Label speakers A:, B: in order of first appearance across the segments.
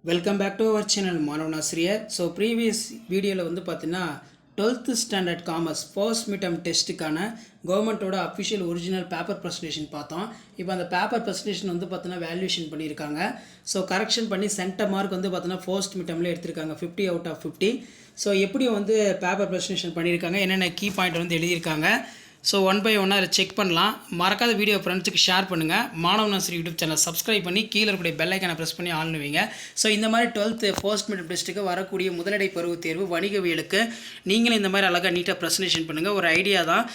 A: Welcome back to our channel மாணவனாசிரியர். So previous வீடியோவில் வந்து பார்த்தீங்கன்னா 12th standard commerce first midterm டெஸ்ட்டுக்கான கவர்மெண்ட்டோட அஃபிஷியல் ஒரிஜினல் பேப்பர் ப்ரெசன்டேஷன் பார்த்தோம். இப்போ அந்த பேப்பர் ப்ரெசன்டேஷன் வந்து பார்த்தீங்கன்னா வேல்யூஷன் பண்ணியிருக்காங்க. ஸோ கரெக்ஷன் பண்ணி சென்டர் மார்க் வந்து பார்த்தீங்கன்னா ஃபர்ஸ்ட் மிட்டமில் எடுத்திருக்காங்க 50 out of 50. ஸோ எப்படி வந்து பேப்பர் ப்ரெசன்டேஷன் பண்ணியிருக்காங்க, என்னென்ன கீ பாயிண்ட் வந்து எழுதியிருக்காங்க, ஸோ ஒன் பை ஒன்னாக அதை செக் பண்ணலாம். மறக்காத வீடியோ ஃப்ரெண்ட்ஸுக்கு ஷேர் பண்ணுங்கள். மாணவனாசிரியர் யூடியூப் சேனல் சப்ஸ்கிரைப் பண்ணி கீழே இருக்கக்கூடிய பெல் ஐக்கானை ப்ரெஸ் பண்ணி ஆன் வைங்க. ஸோ இந்த மாதிரி 12th ஃபர்ஸ்ட் மிட் டெஸ்ட்டுக்கு வரக்கூடிய முதலடை பருவத் தேர்வு வணிகவியலுக்கு நீங்களும் இந்த மாதிரி அழகாக நீட்டாக ப்ரெசன்டேஷன் பண்ணுங்கள். ஒரு ஐடியா தான்.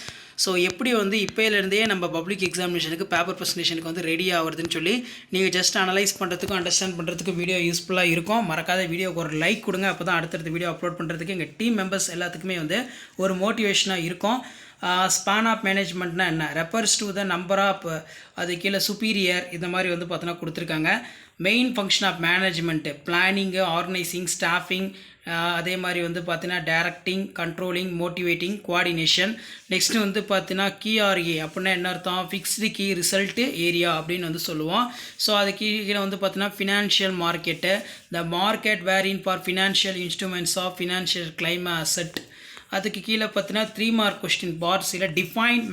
A: ஸோ எப்படி வந்து இப்போலேருந்தே நம்ம பப்ளிக் எக்ஸாமினேஷனுக்கு பேப்பர் ப்ரெசன்டேஷனுக்கு வந்து ரெடி ஆகுறதுன்னு சொல்லி நீங்கள் ஜஸ்ட் அனலைஸ் பண்ணுறதுக்கும் அண்டர்ஸ்டாண்ட் பண்ணுறதுக்கும் வீடியோ யூஸ்ஃபுல்லாக இருக்கும். மறக்காத வீடியோக்கு ஒரு லைக் கொடுங்க. அப்போ தான் அடுத்தடுத்த வீடியோ அப்லோட் பண்ணுறதுக்கு எங்கள் டீம் மெம்பர்ஸ் எல்லாத்துக்குமே வந்து ஒரு மோட்டிவேஷனாக இருக்கும். ஸ்பான் ஆஃப் மேனேஜ்மெண்ட்னா என்ன, refers to the number of, அது கீழே சுப்பீரியர், இந்த மாதிரி வந்து பார்த்தோன்னா கொடுத்துருக்காங்க. Main function of management planning, organising, staffing, அதே மாதிரி வந்து பார்த்தீங்கன்னா directing, controlling, motivating, coordination. Next வந்து பார்த்தீங்கன்னா கிஆர்ஏ அப்படின்னா என்ன அர்த்தம், ஃபிக்ஸ்டு கீ ரிசல்ட்டு ஏரியா அப்படின்னு வந்து சொல்லுவோம். ஸோ அது கீழே வந்து பார்த்தீங்கன்னா financial market, the market wherein for financial instruments of financial claim asset. அதுக்கு கீழே பார்த்தீங்கன்னா 3 மார்க் கொஸ்டின் பார்ட்ஸில் define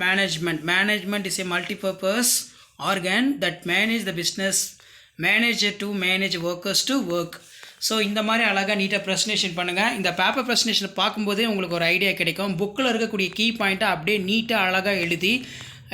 A: management is a multipurpose organ that manage the business, manager to manage, workers to work. So இந்த மாதிரி அழகாக நீட்டாக presentation பண்ணுங்கள். இந்த பேப்பர் ப்ரெசன்டேஷனை பார்க்கும்போதே உங்களுக்கு ஒரு ஐடியா கிடைக்கும். புக்கில் இருக்கக்கூடிய கீ பாயிண்ட்டை அப்படியே நீட்டாக அழகாக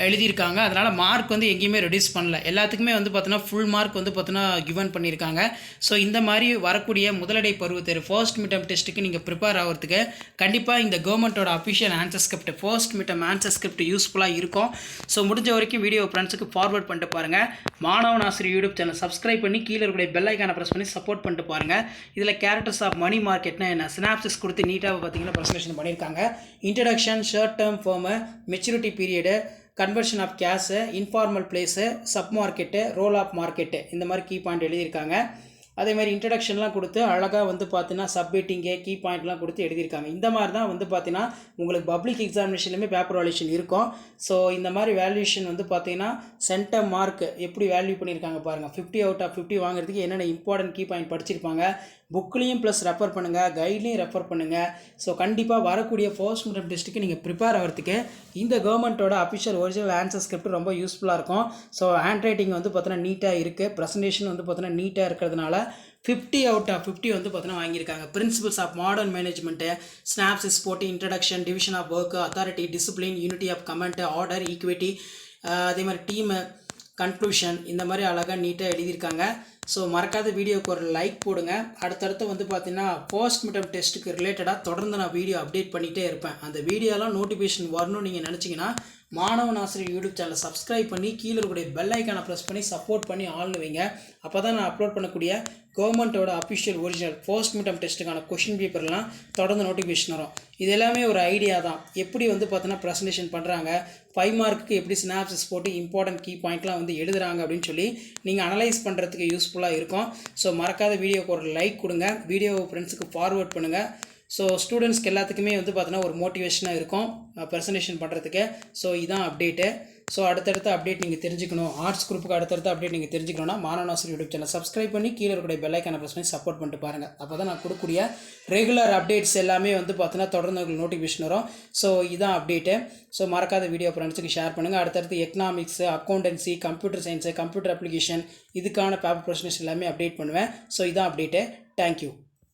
A: எழுதியிருக்காங்க. அதனால் மார்க் வந்து எங்கேயுமே ரெடியூஸ் பண்ணல. எல்லாத்துக்குமே வந்து பார்த்தோன்னா ஃபுல் மார்க் வந்து பார்த்தோன்னா கிவன் பண்ணியிருக்காங்க. ஸோ இந்த மாதிரி வரக்கூடிய முதலடை பருவத்தேர்வு ஃபர்ஸ்ட் மிட்டம் டெஸ்ட்டுக்கு நீங்கள் ப்ரிப்பேர் ஆகிறதுக்கு கண்டிப்பாக இந்த கவர்மெண்ட்டோட official answer script, first midterm answer script யூஸ்ஃபுல்லாக இருக்கும். ஸோ முடிஞ்ச வரைக்கும் வீடியோ ஃப்ரெண்ட்ஸுக்கு ஃபார்வர்ட் பண்ணிட்டு பாருங்கள். மாணவனாசிரியர் யூடியூப் சேனல் சப்ஸ்கிரைப் பண்ணி கீழே இருக்கக்கூடிய பெல் ஐக்கானை ப்ரெஸ் பண்ணி சப்போர்ட் பண்ணிட்டு பாருங்கள். இதில் கேரக்டர்ஸ் ஆஃப் மணி மார்க்கெட்னா என்ன, சினாப்சிஸ் கொடுத்து நீட்டாக பார்த்தீங்கன்னா ப்ரெசன்டேஷன் பண்ணியிருக்காங்க. Introduction, short term form, maturity period, conversion of cash, informal place, sub market, role of market, இந்த மாதிரி கீ பாயிண்ட் எழுதியிருக்காங்க. அதே மாதிரி இன்ட்ரடக்ஷன்லாம் கொடுத்து அழகாக வந்து பார்த்தீங்கன்னா சப்மிட்டிங்கு கீ பாயிண்ட்லாம் கொடுத்து எழுதியிருக்காங்க. இந்த மாதிரி தான் வந்து பார்த்தீங்கன்னா உங்களுக்கு பப்ளிக் எக்ஸாமினேஷன்லையுமே பேப்பர் வேல்யூஷன் இருக்கும். ஸோ இந்த மாதிரி வேல்யூஷன் வந்து பார்த்தீங்கன்னா சென்டர் மார்க் எப்படி வேல்யூ பண்ணியிருக்காங்க பாருங்கள். 50 out of 50 வாங்குறதுக்கு என்னென்ன இம்பார்ட்டன்ட் கீ பாயிண்ட் படிச்சிருப்பாங்க. புக்லேயும் ப்ளஸ் ரெஃபர் பண்ணுங்கள், கைட்லேயும் ரெஃபர் பண்ணுங்கள். ஸோ கண்டிப்பாக வரக்கூடிய ஃபர்ஸ்ட் மிட்டம் டெஸ்ட்டுக்கு நீங்கள் ப்ரிப்பேர் ஆகிறதுக்கு இந்த கவர்மெண்ட்டோட அஃபிஷியல் ஒரிஜினல் ஆன்சர் ஸ்கிரிப்ட் ரொம்ப யூஸ்ஃபுல்லாக இருக்கும். ஸோ ஹேண்ட் ரைட்டிங் வந்து பார்த்தீங்கன்னா நீட்டாக இருக்குது. ப்ரெசன்டேஷன் வந்து பார்த்தீங்கன்னா நீட்டாக இருக்கிறதுனால 50 out of 50 வந்து பார்த்தீங்கன்னா வாங்கியிருக்காங்க. Principles of modern management, synopsis போட்டு, introduction, division of work, authority, discipline, unity of command, order, equity, அதே மாதிரி டீமு, கன்க்ளூஷன், இந்த மாதிரி அழகாக நீட்டாக எழுதியிருக்காங்க. ஸோ மறக்காத வீடியோக்கு ஒரு லைக் போடுங்க. அடுத்தடுத்து வந்து பார்த்தீங்கன்னா ஃபர்ஸ்ட் மிட்டம் டெஸ்ட்டுக்கு ரிலேட்டடாக தொடர்ந்து நான் வீடியோ அப்டேட் பண்ணிகிட்டே இருப்பேன். அந்த வீடியோலாம் நோட்டிஃபிகேஷன் வரணும்னு நீங்கள் நினச்சிங்கன்னா மாணவனாசிரியர் யூடியூப் சேனலை சப்ஸ்கிரைப் பண்ணி கீழே இருக்கக்கூடிய பெல் ஐக்கானை ப்ரெஸ் பண்ணி சப்போர்ட் பண்ணி ஆன் வைங்க. அப்போ தான் நான் அப்லோட் பண்ணக்கூடிய கவர்மெண்ட்டோட அஃபிஷியல் ஒரிஜினல் ஃபர்ஸ்ட் மிட்டம் டெஸ்ட்டுக்கான கொஷின் பேப்பர்லாம் தொடர்ந்து நோட்டிஃபிகேஷன் வரும். இது எல்லாமே ஒரு ஐடியா தான். எப்படி வந்து பார்த்தீங்கன்னா ப்ரெசன்டேஷன் பண்ணுறாங்க, 5 மார்க்குக்கு எப்படி சினாப்சிஸ் போட்டு இம்பார்ட்டன்ட் கீ பாயிண்ட்லாம் வந்து எழுதுறாங்க அப்படின்னு சொல்லி நீங்கள் அனலைஸ் பண்ணுறதுக்கு யூஸ்ஃபுல்லாக இருக்கும். ஸோ மறக்காத வீடியோக்கு ஒரு லைக் கொடுங்க, வீடியோ ஃப்ரெண்ட்ஸுக்கு ஃபார்வர்ட் பண்ணுங்கள். ஸோ ஸ்டூடெண்ட்ஸ்க்கு எல்லாத்துக்குமே வந்து பார்த்தீங்கன்னா ஒரு மோட்டிவேஷனாக இருக்கும் ப்ரெசன்டேஷன் பண்ணுறதுக்கு. ஸோ இதுதான் அப்டேட்டு. ஸோ அடுத்தடுத்த அப்டேட் நீங்கள் தெரிஞ்சுக்கணும், ஆர்ட்ஸ் குரூப்புக்கு அடுத்தடுத்த அப்டேட் நீங்கள் தெரிஞ்சுக்கணும்னா மாணவனாசிரியர் யூடியூப் சேனல் சப்ஸ்கிரைப் பண்ணி கீழே இருக்கக்கூடிய பெல் ஐக்கானை ப்ரெஸ் பண்ணி சப்போர்ட் பண்ணிட்டு பாருங்கள். அப்போ தான் நான் கொடுக்கக்கூடிய ரெகுலர் அப்டேட்ஸ் எல்லாமே வந்து பார்த்தீங்கன்னா தொடர்ந்து உங்களுக்கு நோட்டிஃபிகேஷன் வரும். ஸோ இதுதான் அப்டேட்டு. ஸோ மறக்காத வீடியோ ஃப்ரெண்ட்ஸுக்கு ஷேர் பண்ணுங்கள். அடுத்தடுத்து economics, accountancy, computer science, computer application, இதுக்கான பேப்பர் ப்ரெசன்டேஷன் எல்லாமே அப்டேட் பண்ணுவேன். ஸோ இதான் அப்டேட்டு. தேங்க்யூ.